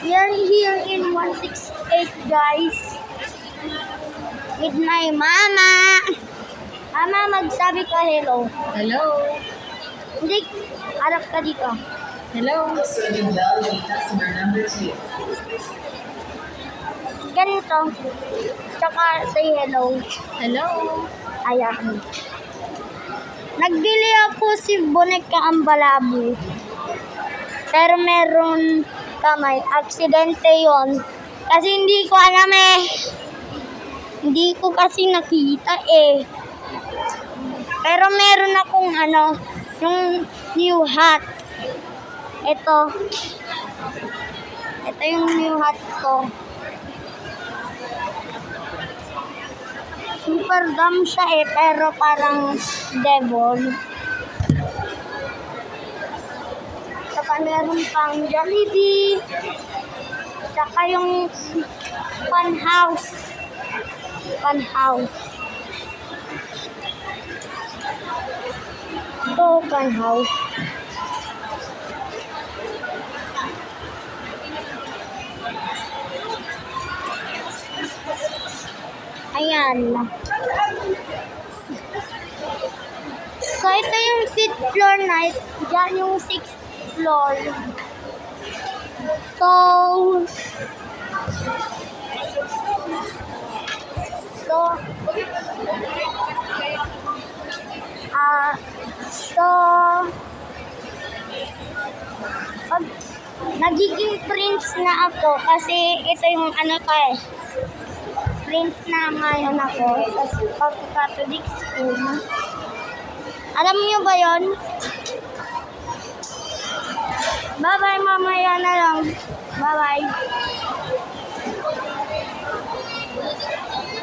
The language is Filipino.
We are here in 168, guys. With my mama. Mama, magsabi ka hello. Hello. Hindi, harap ka dito. Hello. Serving value customer number 2. Ganito. Tsaka say hello. Hello. Ayan. Nagbili ako si Boneka ang Balabu. Pero meron kamay. Aksidente yon. Kasi hindi ko alam eh. Hindi ko kasi nakita eh. Pero meron akong yung new hat. Ito. Ito yung new hat ko. Super dumb siya eh, pero parang devil. Saka meron pang Jollibee. Saka yung fun house. Fun house. Ito, fun house. Ayan. So, ito yung 5th floor na. Diyan yung 6th floor. So, pag nagiging prince na ako kasi ito yung prince na ngayon ako sa Catholic school. Alam niyo ba yon? Bye-bye, mamaya na lang. Bye-bye.